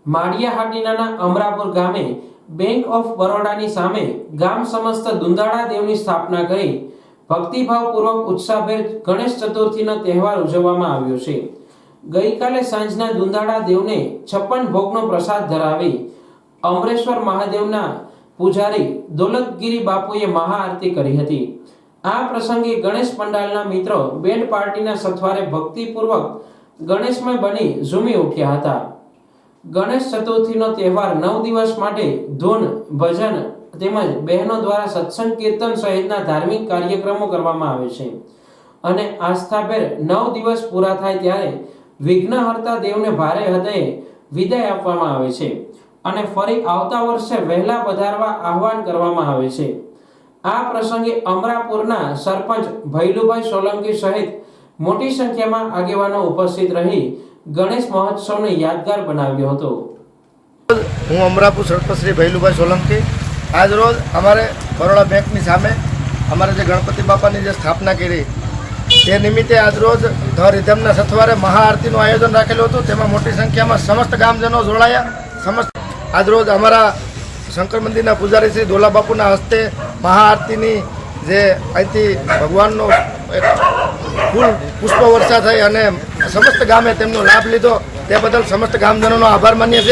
માળિયાહાટીના અમરાપુર ગામે bank of બરોડાની સામે ગામ સમસ્ત દુંદાળા દેવની સ્થાપના કરી ભક્તિભાવપૂર્વક ઉત્સાહભેર ગણેશ ચતુર્થીનો તહેવાર ઉજવવામાં આવ્યો છે। ગઈકાલે સાંજના દુંદાળા દેવને 56 ભોગનો પ્રસાદ ધરાવી અમરેશ્વર મહાદેવના પૂજારી દોલતગીરી બાપુએ મહાઆરતી કરી હતી। આ પ્રસંગે ગણેશ પંડાલના મિત્રો બેન્ડ પાર્ટીના સથવારે ભક્તિપૂર્વક ગણેશમય બની ઝૂમી ઉઠ્યા હતા। ગણેશ ચતુર્થીનો તહેવાર 9 દિવસ માટે ધૂન ભજન તેમજ બહેનો દ્વારા સત્સંગ કીર્તન સહિતના ધાર્મિક કાર્યક્રમો કરવામાં આવે છે અને આસ્થાભેર 9 દિવસ પૂરા થાય ત્યારે વિઘ્નહર્તા દેવને ભારે હૃદયે વિદાય આપવામાં આવે છે અને ફરી આવતા વર્ષે વહેલા પધારવા આહવાન કરવામાં આવે છે। આ પ્રસંગે અમરાપુરના સરપંચ ભૈલુભાઈ સોલંકી સહિત મોટી સંખ્યામાં આગેવાનો ઉપસ્થિત રહી ગણેશ મહોત્સવને યાદગાર બનાવ્યો હતો। હું અમરાપુર સરપંચ શ્રી ભૈલુભાઈ સોલંકી આજ રોજ અમારે બરોડા બેંકની સામે અમારે જે ગણપતિ બાપાની જે સ્થાપના કરી તે નિમિત્તે આજ રોજ ધ રિધમના સથવારે મહાઆરતીનું આયોજન રાખેલું હતું। તેમાં મોટી સંખ્યામાં સમસ્ત ગામજનો જોડાયા। આજ રોજ અમારા શંકર મંદિરના પૂજારી શ્રી દોલા બાપુના હસ્તે મહાઆરતીની જે અહીંથી ભગવાનનો ફૂલ પુષ્પ વર્ષા થઈ અને સમસ્ત ગામે તેમનો લાભ લીધો તે બદલ સમસ્ત ગામજનોનો આભાર માનીએ છીએ।